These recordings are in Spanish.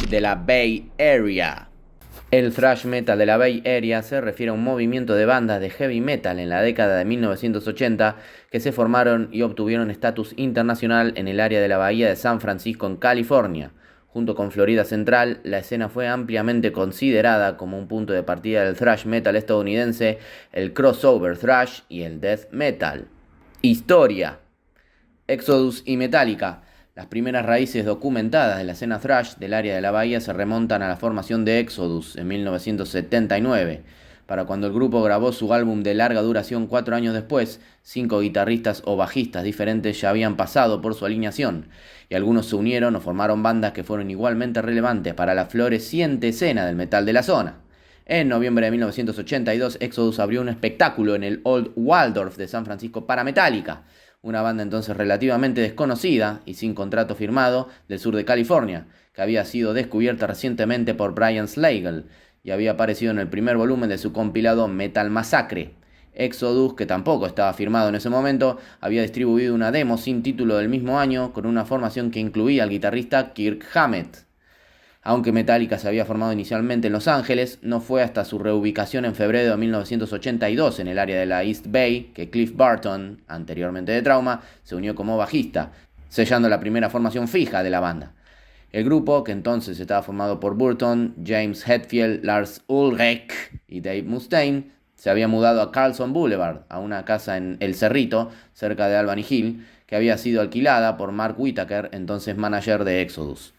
de la Bay Area. El thrash metal de la Bay Area se refiere a un movimiento de bandas de heavy metal en la década de 1980 que se formaron y obtuvieron estatus internacional en el área de la Bahía de San Francisco en California. Junto con Florida Central, la escena fue ampliamente considerada como un punto de partida del thrash metal estadounidense, el crossover thrash y el death metal. Historia. Exodus y Metallica. Las primeras raíces documentadas de la escena thrash del área de la bahía se remontan a la formación de Exodus en 1979. Para cuando el grupo grabó su álbum de larga duración 4 años después, 5 guitarristas o bajistas diferentes ya habían pasado por su alineación, y algunos se unieron o formaron bandas que fueron igualmente relevantes para la floreciente escena del metal de la zona. En noviembre de 1982, Exodus abrió un espectáculo en el Old Waldorf de San Francisco para Metallica, una banda entonces relativamente desconocida y sin contrato firmado del sur de California, que había sido descubierta recientemente por Brian Slagel y había aparecido en el primer volumen de su compilado Metal Massacre. Exodus, que tampoco estaba firmado en ese momento, había distribuido una demo sin título del mismo año con una formación que incluía al guitarrista Kirk Hammett. Aunque Metallica se había formado inicialmente en Los Ángeles, no fue hasta su reubicación en febrero de 1982 en el área de la East Bay que Cliff Burton, anteriormente de Trauma, se unió como bajista, sellando la primera formación fija de la banda. El grupo, que entonces estaba formado por Burton, James Hetfield, Lars Ulrich y Dave Mustaine, se había mudado a Carlson Boulevard, a una casa en El Cerrito, cerca de Albany Hill, que había sido alquilada por Mark Whitaker, entonces manager de Exodus.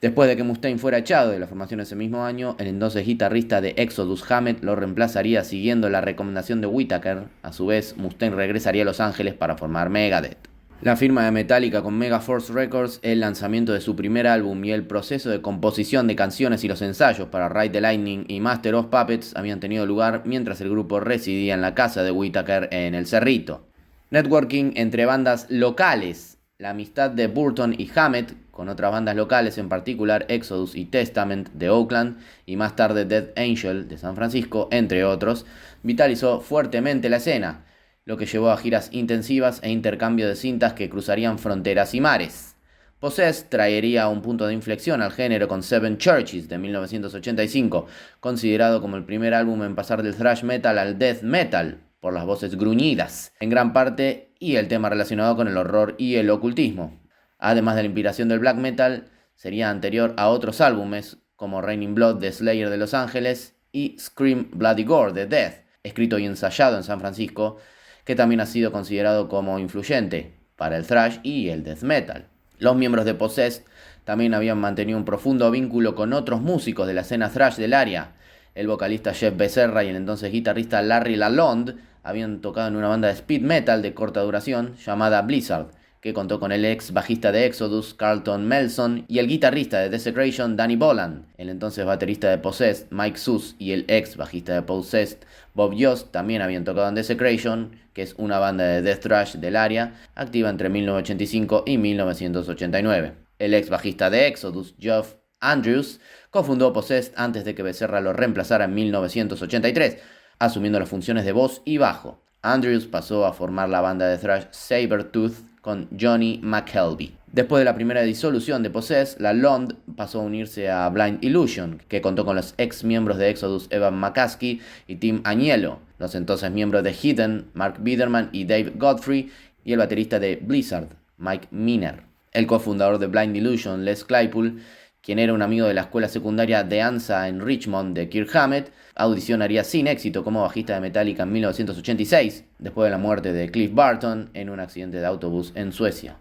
Después de que Mustaine fuera echado de la formación ese mismo año, el entonces guitarrista de Exodus, Hammett, lo reemplazaría siguiendo la recomendación de Whitaker. A su vez, Mustaine regresaría a Los Ángeles para formar Megadeth. La firma de Metallica con Megaforce Records, el lanzamiento de su primer álbum y el proceso de composición de canciones y los ensayos para Ride the Lightning y Master of Puppets habían tenido lugar mientras el grupo residía en la casa de Whitaker en El Cerrito. Networking entre bandas locales. La amistad de Burton y Hammett con otras bandas locales, en particular Exodus y Testament de Oakland y más tarde Death Angel de San Francisco, entre otros, vitalizó fuertemente la escena, lo que llevó a giras intensivas e intercambio de cintas que cruzarían fronteras y mares. Possessed traería un punto de inflexión al género con Seven Churches de 1985, considerado como el primer álbum en pasar del thrash metal al death metal, por las voces gruñidas, en gran parte, y el tema relacionado con el horror y el ocultismo. Además de la inspiración del black metal, sería anterior a otros álbumes como Raining Blood de Slayer de Los Ángeles y Scream Bloody Gore de Death, escrito y ensayado en San Francisco, que también ha sido considerado como influyente para el thrash y el death metal. Los miembros de Possessed también habían mantenido un profundo vínculo con otros músicos de la escena thrash del área. El vocalista Jeff Becerra y el entonces guitarrista Larry Lalonde habían tocado en una banda de speed metal de corta duración llamada Blizzard, que contó con el ex bajista de Exodus, Carlton Melson, y el guitarrista de Desecration, Danny Boland. El entonces baterista de Possessed, Mike Suss, y el ex bajista de Possessed, Bob Yost, también habían tocado en Desecration, que es una banda de death thrash del área, activa entre 1985 y 1989. El ex bajista de Exodus, Geoff Andrews, cofundó Possessed antes de que Becerra lo reemplazara en 1983, asumiendo las funciones de voz y bajo. Andrews pasó a formar la banda de thrash Sabertooth con Johnny McKelvey. Después de la primera disolución de Possessed, Lalonde pasó a unirse a Blind Illusion, que contó con los ex miembros de Exodus Evan McCaskey y Tim Agnello, los entonces miembros de Hidden, Mark Biderman y Dave Godfrey, y el baterista de Blizzard, Mike Miner. El cofundador de Blind Illusion, Les Claypool, quien era un amigo de la escuela secundaria de Anza en Richmond de Kirk Hammett, audicionaría sin éxito como bajista de Metallica en 1986, después de la muerte de Cliff Burton en un accidente de autobús en Suecia.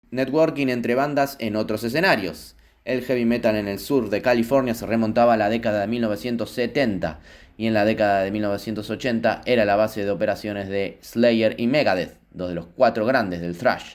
Networking entre bandas en otros escenarios. El heavy metal en el sur de California se remontaba a la década de 1970 y en la década de 1980 era la base de operaciones de Slayer y Megadeth, dos de los 4 grandes del thrash.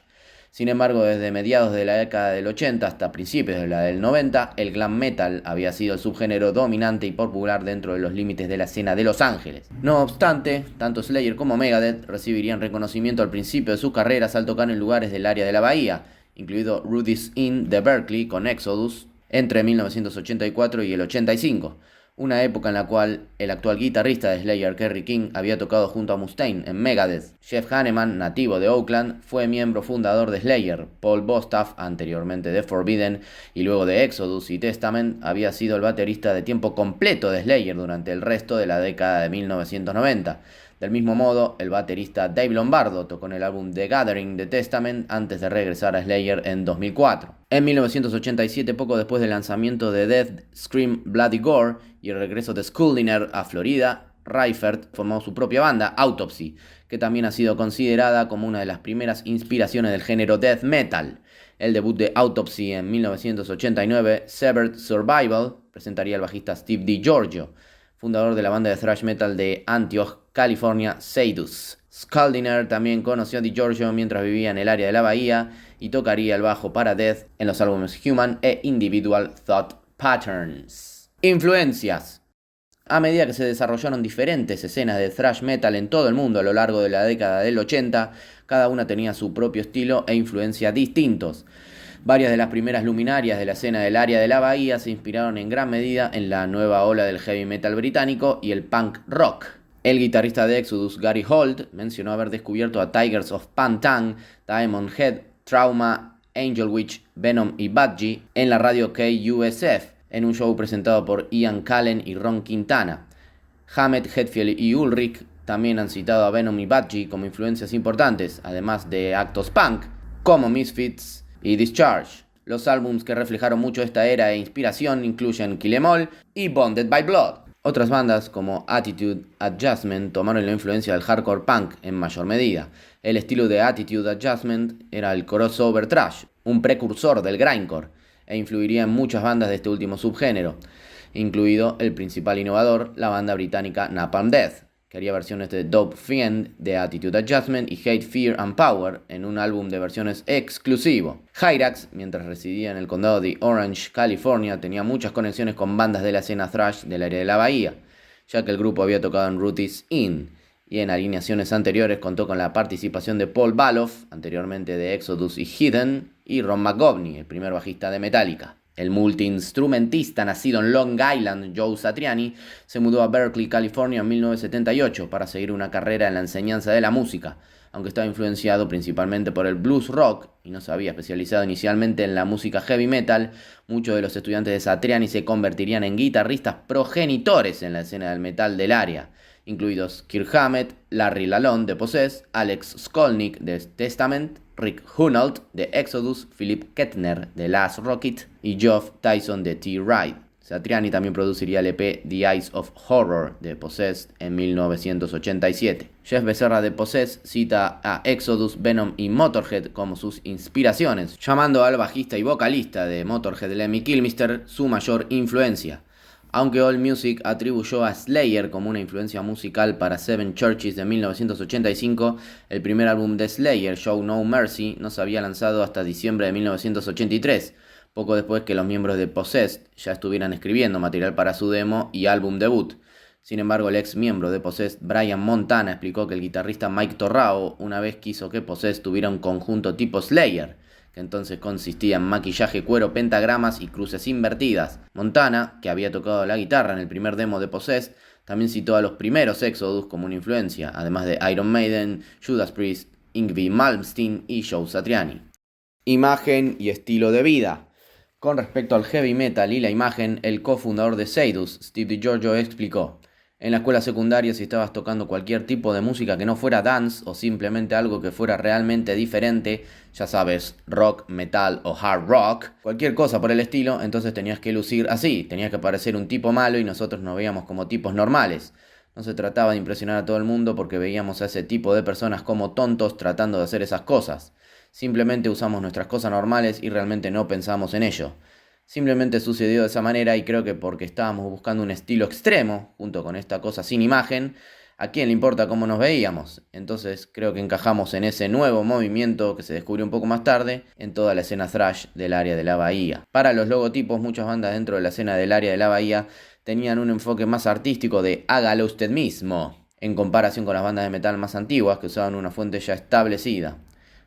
Sin embargo, desde mediados de la década del 80 hasta principios de la del 90, el glam metal había sido el subgénero dominante y popular dentro de los límites de la escena de Los Ángeles. No obstante, tanto Slayer como Megadeth recibirían reconocimiento al principio de sus carreras al tocar en lugares del área de la bahía, incluido Rudy's Inn de Berkeley con Exodus, entre 1984 y el 85. una época en la cual el actual guitarrista de Slayer, Kerry King, había tocado junto a Mustaine en Megadeth. Jeff Hanneman, nativo de Oakland, fue miembro fundador de Slayer. Paul Bostaph, anteriormente de Forbidden y luego de Exodus y Testament, había sido el baterista de tiempo completo de Slayer durante el resto de la década de 1990. Del mismo modo, el baterista Dave Lombardo tocó en el álbum The Gathering de Testament antes de regresar a Slayer en 2004. En 1987, poco después del lanzamiento de Death, Scream, Bloody Gore y el regreso de Sculdiner a Florida, Reifert formó su propia banda, Autopsy, que también ha sido considerada como una de las primeras inspiraciones del género death metal. El debut de Autopsy en 1989, Severed Survival, presentaría al bajista Steve DiGiorgio, fundador de la banda de thrash metal de Antioch, California, Seidus. Sculdiner también conoció a DiGiorgio mientras vivía en el área de la bahía y tocaría el bajo para Death en los álbumes Human e Individual Thought Patterns. Influencias. A medida que se desarrollaron diferentes escenas de thrash metal en todo el mundo a lo largo de la década del 80, cada una tenía su propio estilo e influencia distintos. Varias de las primeras luminarias de la escena del área de la bahía se inspiraron en gran medida en la nueva ola del heavy metal británico y el punk rock. El guitarrista de Exodus, Gary Holt, mencionó haber descubierto a Tigers of Pantang, Diamond Head, Trauma, Angel Witch, Venom y Budgie en la radio KUSF, en un show presentado por Ian Callen y Ron Quintana. Hammett, Hetfield y Ulrich también han citado a Venom y Budgie como influencias importantes, además de actos punk, como Misfits y Discharge. Los álbumes que reflejaron mucho esta era e inspiración incluyen Kill 'Em All y Bonded by Blood. Otras bandas como Attitude Adjustment tomaron la influencia del hardcore punk en mayor medida. El estilo de Attitude Adjustment era el crossover thrash, un precursor del grindcore, e influiría en muchas bandas de este último subgénero, incluido el principal innovador, la banda británica Napalm Death, que haría versiones de Dope Fiend, de Attitude Adjustment y Hate, Fear and Power en un álbum de versiones exclusivo. Hyrax, mientras residía en el condado de Orange, California, tenía muchas conexiones con bandas de la escena thrash del área de la bahía, ya que el grupo había tocado en Rooties Inn, y en alineaciones anteriores contó con la participación de Paul Baloff, anteriormente de Exodus y Hidden, y Ron McGovney, el primer bajista de Metallica. El multiinstrumentista nacido en Long Island, Joe Satriani, se mudó a Berkeley, California en 1978 para seguir una carrera en la enseñanza de la música, aunque estaba influenciado principalmente por el blues rock y no se había especializado inicialmente en la música heavy metal. Muchos de los estudiantes de Satriani se convertirían en guitarristas progenitores en la escena del metal del área, incluidos Kirk Hammett, Larry Lalonde de Possessed, Alex Skolnick de Testament, Rick Hunolt de Exodus, Philip Kettner de Last Rocket y Geoff Tyson de T-Ride. Satriani también produciría el EP The Eyes of Horror de Possessed en 1987. Jeff Becerra de Possessed cita a Exodus, Venom y Motorhead como sus inspiraciones, llamando al bajista y vocalista de Motorhead, Lemmy Kilmister, su mayor influencia. Aunque AllMusic atribuyó a Slayer como una influencia musical para Seven Churches de 1985, el primer álbum de Slayer, Show No Mercy, no se había lanzado hasta diciembre de 1983, poco después que los miembros de Possessed ya estuvieran escribiendo material para su demo y álbum debut. Sin embargo, el ex miembro de Possessed, Brian Montana, explicó que el guitarrista Mike Torrao una vez quiso que Possessed tuviera un conjunto tipo Slayer, que entonces consistía en maquillaje, cuero, pentagramas y cruces invertidas. Montana, que había tocado la guitarra en el primer demo de Possessed, también citó a los primeros Exodus como una influencia, además de Iron Maiden, Judas Priest, Yngwie Malmsteen y Joe Satriani. Imagen y estilo de vida. Con respecto al heavy metal y la imagen, el cofundador de Seidus, Steve DiGiorgio, explicó: en la escuela secundaria, si estabas tocando cualquier tipo de música que no fuera dance o simplemente algo que fuera realmente diferente, ya sabes, rock, metal o hard rock, cualquier cosa por el estilo, entonces tenías que lucir así, tenías que parecer un tipo malo y nosotros nos veíamos como tipos normales. No se trataba de impresionar a todo el mundo porque veíamos a ese tipo de personas como tontos tratando de hacer esas cosas. Simplemente usamos nuestras cosas normales y realmente no pensamos en ello. Simplemente sucedió de esa manera y creo que porque estábamos buscando un estilo extremo, junto con esta cosa sin imagen, ¿a quién le importa cómo nos veíamos? Entonces creo que encajamos en ese nuevo movimiento que se descubrió un poco más tarde en toda la escena thrash del área de la bahía. Para los logotipos, muchas bandas dentro de la escena del área de la bahía tenían un enfoque más artístico de hágalo usted mismo, en comparación con las bandas de metal más antiguas que usaban una fuente ya establecida.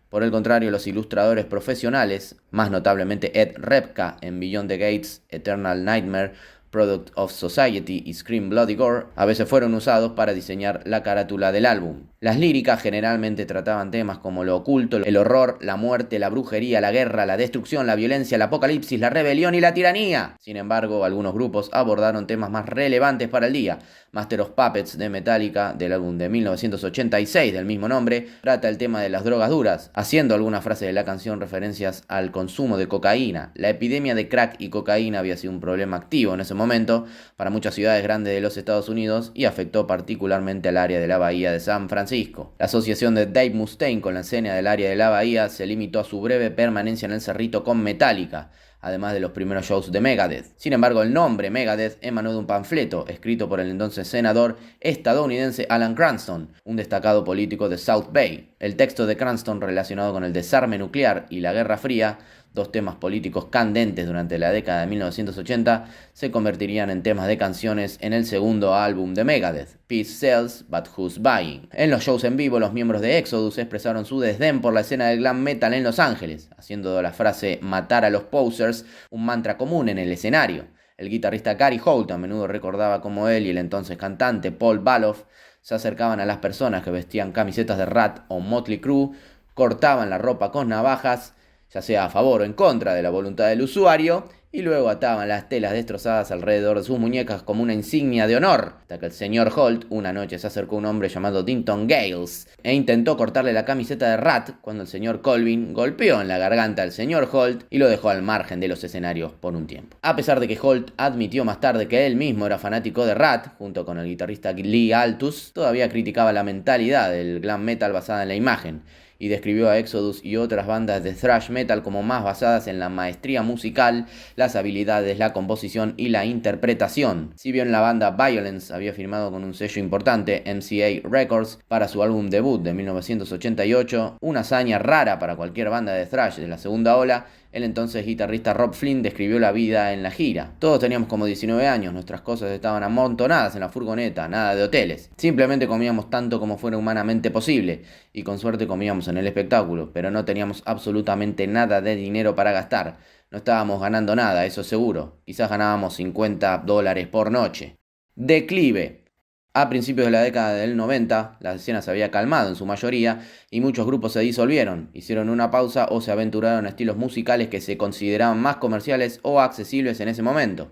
Por el contrario, los ilustradores profesionales, más notablemente Ed Repka en Beyond the Gates, Eternal Nightmare, Product of Society y Scream Bloody Gore a veces fueron usados para diseñar la carátula del álbum. Las líricas generalmente trataban temas como lo oculto, el horror, la muerte, la brujería, la guerra, la destrucción, la violencia, el apocalipsis, la rebelión y la tiranía. Sin embargo, algunos grupos abordaron temas más relevantes para el día. Master of Puppets de Metallica, del álbum de 1986 del mismo nombre, trata el tema de las drogas duras, haciendo algunas frases de la canción referencias al consumo de cocaína. La epidemia de crack y cocaína había sido un problema activo en ese momento para muchas ciudades grandes de los Estados Unidos y afectó particularmente al área de la bahía de San Francisco. La asociación de Dave Mustaine con la escena del área de la bahía se limitó a su breve permanencia en el Cerrito con Metallica, además de los primeros shows de Megadeth. Sin embargo, el nombre Megadeth emanó de un panfleto escrito por el entonces senador estadounidense Alan Cranston, un destacado político de South Bay. El texto de Cranston, relacionado con el desarme nuclear y la Guerra Fría, dos temas políticos candentes durante la década de 1980, se convertirían en temas de canciones en el segundo álbum de Megadeth, Peace Sells, But Who's Buying. En los shows en vivo, los miembros de Exodus expresaron su desdén por la escena del glam metal en Los Ángeles, haciendo de la frase "matar a los posers" un mantra común en el escenario. El guitarrista Gary Holt a menudo recordaba cómo él y el entonces cantante Paul Baloff se acercaban a las personas que vestían camisetas de Ratt o Motley Crue, cortaban la ropa con navajas, ya sea a favor o en contra de la voluntad del usuario, y luego ataban las telas destrozadas alrededor de sus muñecas como una insignia de honor, hasta que el señor Holt una noche se acercó a un hombre llamado Dinton Gales e intentó cortarle la camiseta de Ratt cuando el señor Colvin golpeó en la garganta al señor Holt y lo dejó al margen de los escenarios por un tiempo. A pesar de que Holt admitió más tarde que él mismo era fanático de Ratt, junto con el guitarrista Lee Altus, todavía criticaba la mentalidad del glam metal basada en la imagen, y describió a Exodus y otras bandas de thrash metal como más basadas en la maestría musical, las habilidades, la composición y la interpretación. Si bien la banda Violence había firmado con un sello importante, MCA Records, para su álbum debut de 1988, una hazaña rara para cualquier banda de thrash de la segunda ola, el entonces guitarrista Robb Flynn describió la vida en la gira. Todos teníamos como 19 años, nuestras cosas estaban amontonadas en la furgoneta, nada de hoteles. Simplemente comíamos tanto como fuera humanamente posible, y con suerte comíamos en el espectáculo, pero no teníamos absolutamente nada de dinero para gastar. No estábamos ganando nada, eso seguro. Quizás ganábamos $50 por noche. Declive. A principios de la década del 90, la escena se había calmado en su mayoría y muchos grupos se disolvieron, hicieron una pausa o se aventuraron a estilos musicales que se consideraban más comerciales o accesibles en ese momento.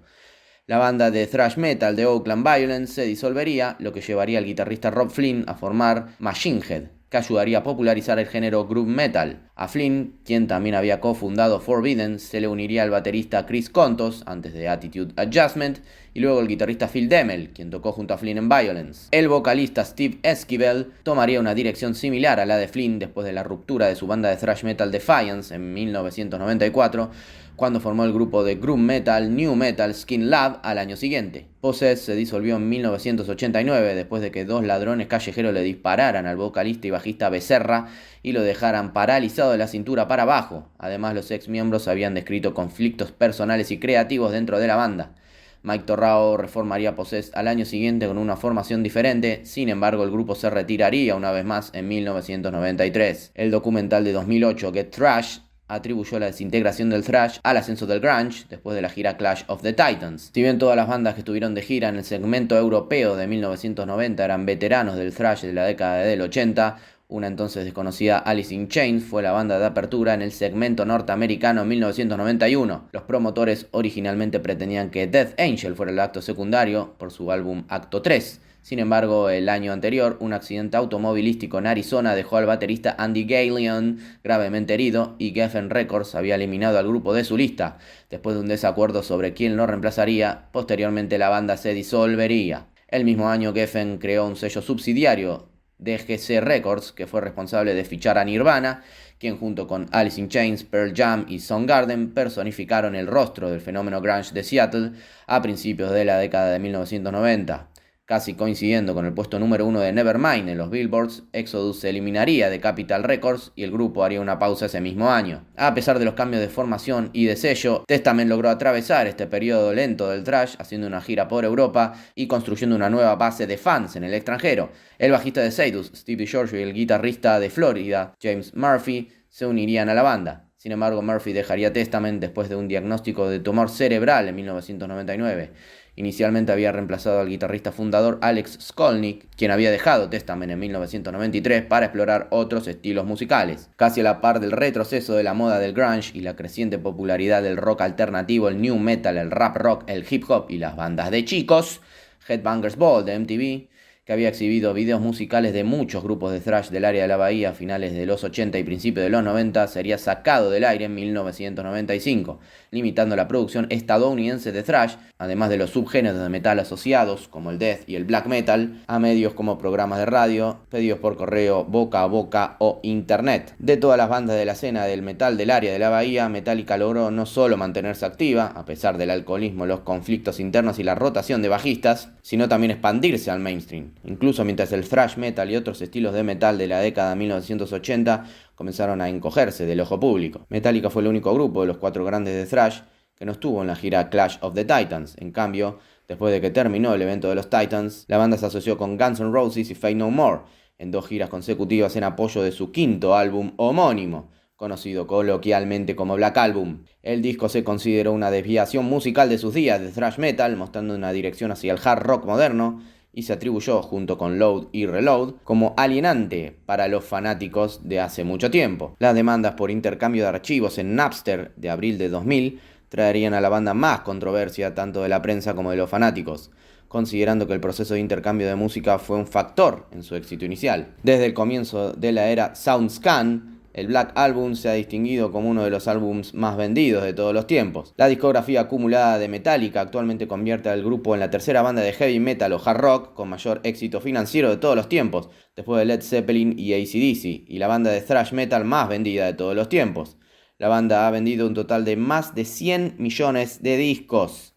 La banda de thrash metal de Oakland Violence se disolvería, lo que llevaría al guitarrista Robb Flynn a formar Machine Head, que ayudaría a popularizar el género groove metal. A Flynn, quien también había cofundado Forbidden, se le uniría el baterista Chris Kontos, antes de Attitude Adjustment, y luego el guitarrista Phil Demmel, quien tocó junto a Flynn en Violence. El vocalista Steve Esquivel tomaría una dirección similar a la de Flynn después de la ruptura de su banda de thrash metal Defiance en 1994, cuando formó el grupo de groove metal New Metal Skin Lab al año siguiente. Possessed se disolvió en 1989 después de que dos ladrones callejeros le dispararan al vocalista y bajista Becerra y lo dejaran paralizado de la cintura para abajo. Además, los ex miembros habían descrito conflictos personales y creativos dentro de la banda. Mike Torrao reformaría Possessed al año siguiente con una formación diferente, sin embargo el grupo se retiraría una vez más en 1993. El documental de 2008 Get Trash atribuyó la desintegración del thrash al ascenso del grunge después de la gira Clash of the Titans. Si bien todas las bandas que estuvieron de gira en el segmento europeo de 1990 eran veteranos del thrash de la década del 80, una entonces desconocida Alice in Chains fue la banda de apertura en el segmento norteamericano en 1991. Los promotores originalmente pretendían que Death Angel fuera el acto secundario por su álbum Acto 3. Sin embargo, el año anterior, un accidente automovilístico en Arizona dejó al baterista Andy Galeon gravemente herido y Geffen Records había eliminado al grupo de su lista. Después de un desacuerdo sobre quién lo reemplazaría, posteriormente la banda se disolvería. El mismo año, Geffen creó un sello subsidiario de GC Records, que fue responsable de fichar a Nirvana, quien junto con Alice in Chains, Pearl Jam y Soundgarden personificaron el rostro del fenómeno grunge de Seattle a principios de la década de 1990. Casi coincidiendo con el puesto número 1 de Nevermind en los Billboards, Exodus se eliminaría de Capitol Records y el grupo haría una pausa ese mismo año. A pesar de los cambios de formación y de sello, Testament logró atravesar este periodo lento del thrash haciendo una gira por Europa y construyendo una nueva base de fans en el extranjero. El bajista de Seidus, Steve DiGiorgio, y el guitarrista de Florida, James Murphy, se unirían a la banda. Sin embargo, Murphy dejaría Testament después de un diagnóstico de tumor cerebral en 1999. Inicialmente había reemplazado al guitarrista fundador Alex Skolnick, quien había dejado Testament en 1993 para explorar otros estilos musicales. Casi a la par del retroceso de la moda del grunge y la creciente popularidad del rock alternativo, el new metal, el rap rock, el hip hop y las bandas de chicos, Headbangers Ball de MTV, que había exhibido videos musicales de muchos grupos de thrash del área de la Bahía a finales de los 80 y principios de los 90, sería sacado del aire en 1995, limitando la producción estadounidense de thrash, además de los subgéneros de metal asociados, como el death y el black metal, a medios como programas de radio, pedidos por correo, boca a boca o internet. De todas las bandas de la escena del metal del área de la Bahía, Metallica logró no solo mantenerse activa, a pesar del alcoholismo, los conflictos internos y la rotación de bajistas, sino también expandirse al mainstream. Incluso mientras el thrash metal y otros estilos de metal de la década de 1980 comenzaron a encogerse del ojo público. Metallica fue el único grupo de los 4 grandes de thrash que no estuvo en la gira Clash of the Titans. En cambio, después de que terminó el evento de los Titans, la banda se asoció con Guns N' Roses y Faith No More en 2 giras consecutivas en apoyo de su quinto álbum homónimo, conocido coloquialmente como Black Album. El disco se consideró una desviación musical de sus días de thrash metal, mostrando una dirección hacia el hard rock moderno, y se atribuyó, junto con Load y Reload, como alienante para los fanáticos de hace mucho tiempo. Las demandas por intercambio de archivos en Napster de abril de 2000 traerían a la banda más controversia tanto de la prensa como de los fanáticos, considerando que el proceso de intercambio de música fue un factor en su éxito inicial. Desde el comienzo de la era SoundScan, el Black Album se ha distinguido como uno de los álbumes más vendidos de todos los tiempos. La discografía acumulada de Metallica actualmente convierte al grupo en la tercera banda de heavy metal o hard rock con mayor éxito financiero de todos los tiempos, después de Led Zeppelin y AC/DC, y la banda de thrash metal más vendida de todos los tiempos. La banda ha vendido un total de más de 100 millones de discos.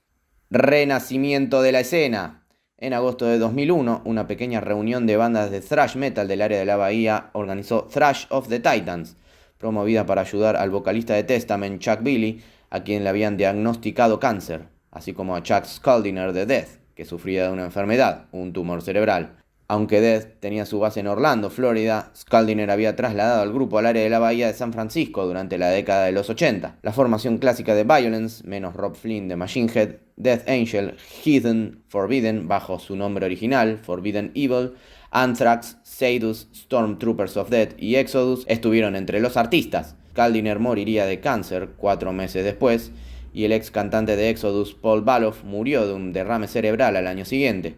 Renacimiento de la escena. En agosto de 2001, una pequeña reunión de bandas de thrash metal del área de la Bahía organizó Thrash of the Titans, promovida para ayudar al vocalista de Testament, Chuck Billy, a quien le habían diagnosticado cáncer, así como a Chuck Schuldiner de Death, que sufría de una enfermedad, un tumor cerebral. Aunque Death tenía su base en Orlando, Florida, Schuldiner había trasladado al grupo al área de la Bahía de San Francisco durante la década de los 80. La formación clásica de Violence, menos Rob Flynn de Machine Head, Death Angel, Heathen, Forbidden bajo su nombre original, Forbidden Evil, Anthrax, Sadus, Stormtroopers of Death y Exodus estuvieron entre los artistas. Schuldiner moriría de cáncer 4 meses después, y el ex cantante de Exodus, Paul Baloff, murió de un derrame cerebral al año siguiente.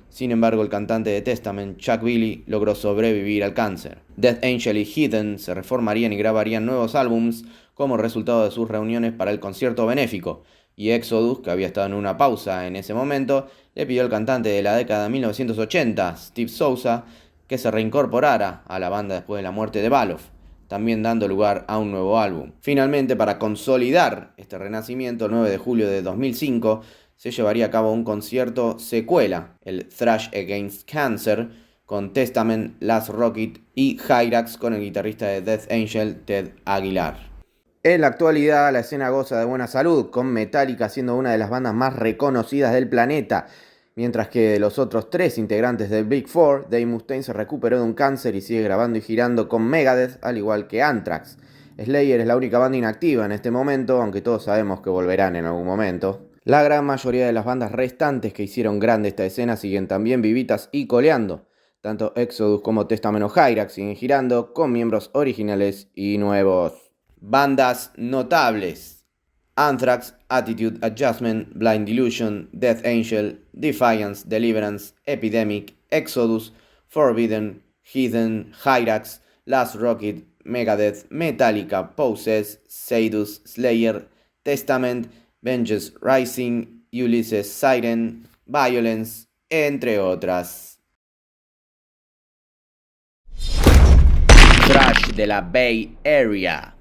Sin embargo, el cantante de Testament, Chuck Billy, logró sobrevivir al cáncer. Death Angel y Heathen se reformarían y grabarían nuevos álbums como resultado de sus reuniones para el concierto benéfico, y Exodus, que había estado en una pausa en ese momento, le pidió al cantante de la década de 1980, Steve Souza, que se reincorporara a la banda después de la muerte de Baloff, también dando lugar a un nuevo álbum. Finalmente, para consolidar este renacimiento, el 9 de julio de 2005, se llevaría a cabo un concierto secuela, el Thrash Against Cancer, con Testament, Last Rocket y Hyrax con el guitarrista de Death Angel, Ted Aguilar. En la actualidad, la escena goza de buena salud, con Metallica siendo una de las bandas más reconocidas del planeta, mientras que los otros 3 integrantes del Big Four, Dave Mustaine se recuperó de un cáncer y sigue grabando y girando con Megadeth, al igual que Anthrax. Slayer es la única banda inactiva en este momento, aunque todos sabemos que volverán en algún momento. La gran mayoría de las bandas restantes que hicieron grande esta escena siguen también vivitas y coleando. Tanto Exodus como Testament o Hyrax siguen girando con miembros originales y nuevos. Bandas notables: Anthrax, Attitude Adjustment, Blind Delusion, Death Angel, Defiance, Deliverance, Epidemic, Exodus, Forbidden, Heathen, Hyrax, Last Rocket, Megadeth, Metallica, Poses, Sadus, Slayer, Testament, Vengeance Rising, Ulysses Siren, Violence, entre otras. Thrash de la Bay Area.